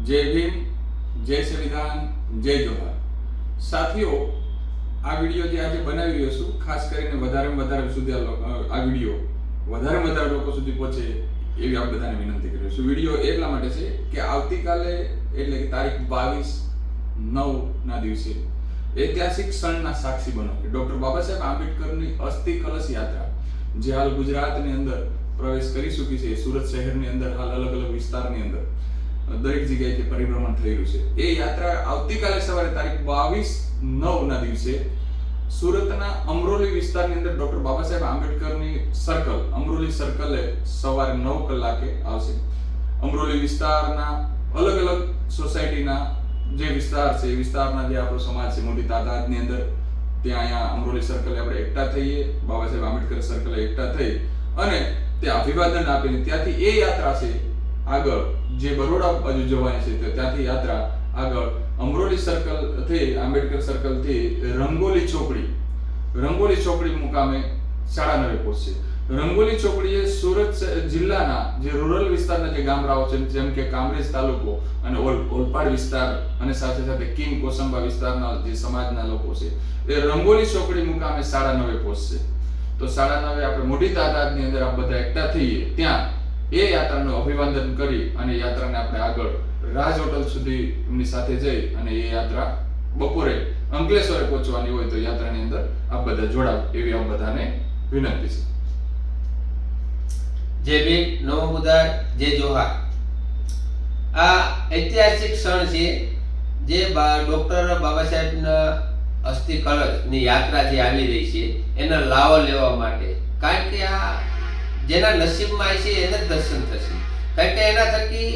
जय भीम, जय संविधान, जय जोहार। साथियों, आ विडियो जे आज बनावी रह्यो छुं खास करीने વધારેમાં વધારે સુધી આ વિડિયો વધારેમાં વધારે લોકો સુધી પહોંચે એવી આપ બધાને વિનંતી કરું છું। વિડિયો એટલા માટે છે કે આવતીકાલે એટલે કે તારીખ 22/9 ના દિવસે ऐतिहासिक क्षणના સાક્ષી બનો કે ડોક્ટર બાબા સાહેબ આંબેડકરની અસ્થિ કલશ યાત્રા જે હાલ ગુજરાતની અંદર પ્રવેશ કરી ચૂકી છે, સુરત શહેરની અંદર હાલ અલગ અલગ વિસ્તારની અંદર દરેક જગ્યાએથી પરિભ્રમણ થઈ રહ્યું છે। એ યાત્રા આવતીકાલે સવારે તારીખ 22/9 ના દિવસે સુરતના અમરોલી વિસ્તારની અંદર ડોક્ટર બાબા સાહેબ આંબેડકરની સર્કલ અમરોલી સર્કલે સવારે 9 કલાકે આવશે। અમરોલી વિસ્તારના અલગ અલગ સોસાયટીના જે વિસ્તાર છે એ વિસ્તારના જે આપણો સમાજ છે મોટી તાદાદની અંદર ત્યાં અહીંયા અમરોલી સર્કલે આપણે એકઠા થઈએ, બાબા સાહેબ આંબેડકર સર્કલે એકઠા થઈ અને તે અભિવાદન આપીને ત્યાંથી એ યાત્રા છે આગળ જે બરોડા બાજુ જવાની છે ત્યાંથી યાત્રા આગળ અમરોલી સર્કલ થી આંબેડકર સર્કલ થી રંગોલી ચોકડી મુકામે 9:30 પહોંચશે। રંગોલી ચોકડી એ સુરત જિલ્લાના જે રૂરલ વિસ્તારના જે ગામડાઓ છે જેમ કે કામરેજ તાલુકો અને ઓલપાડ વિસ્તાર અને સાથે સાથે કિંગ કોસંબા વિસ્તારના જે સમાજના લોકો છે એ રંગોલી ચોકડી મુકામે 9:30 પહોંચશે। તો 9:30 આપણે મોટી તાદાદની અંદર આ બધા એકઠા થઈએ ત્યાં એ યાત્રાનું અભિવાદન કરી અને યાત્રાને આપણે આગળ રાજ હોટલ સુધી એમની સાથે જઈ અને એ યાત્રા બપોરે અંકલેશ્વરે પહોંચવાની હોય તો યાત્રાની અંદર આપ બધા જોડાવ એવી આપ બધાને વિનંતી છે। जय भीम, नमो बुद्धाय, जय जोहार। आ ऐतिहासिक क्षण छे जे डॉक्टर बाबा साहेबना अस्थि कलशनी यात्रा जे आवी रही छे एना लाવો લેવા માટે, કારણ કે આ જેના નસીબમાં છે એને જ દર્શન થશે, કારણ કે એના થકી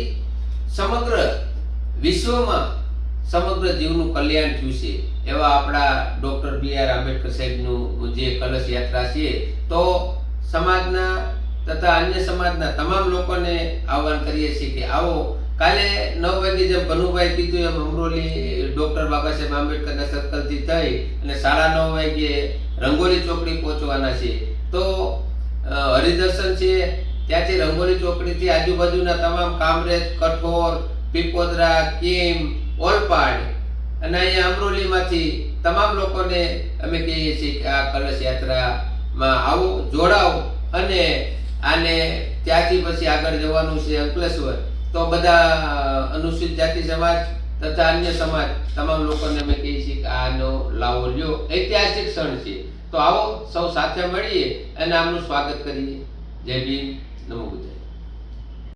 સમગ્ર વિશ્વમાં સમગ્ર જીવનું કલ્યાણ થયું છે। એવા આપણા ડોક્ટર BR આંબેડકર સાહેબનું જે કલશ યાત્રા છે તો સમાજના તથા અન્ય સમાજના તમામ લોકોને આહ્વાન કરીએ છીએ કે આવો કાલે 9 વાગે જેમ ભનુભાઈ કીધું એમ અમરોલી ડોક્ટર બાબા સાહેબ આંબેડકરના સર્કલથી થઈ અને 9:30 વાગે રંગોલી ચોકડી પહોંચવાના છે। તો હરિદર્શન છે ત્યાંથી રંગોલી ચોકડીથી આજુબાજુના તમામ કામરેજ, કઠોર, પીપોદરા, કિમ, ઓલપાડ અને અહીંયા અમરોલીમાંથી તમામ લોકોને અમે કહીએ છીએ કે આ કલશ યાત્રામાં આવો, જોડાઓ અને આને ત્યાંથી પછી આગળ જવાનું છે અંકલેશ્વર। તો બધા અનુસૂચિત જાતિ સમાજ તથા अन्य સમાજ તમામ લોકોને અમે કહીએ છીએ કે આનો લાવો લ્યો, ઐતિહાસિક ક્ષણ છે। તો આવો સૌ સાથે મળીએ અને આમનું સ્વાગત કરીએ। જય ભીમ, નમો બુદ્ધાય।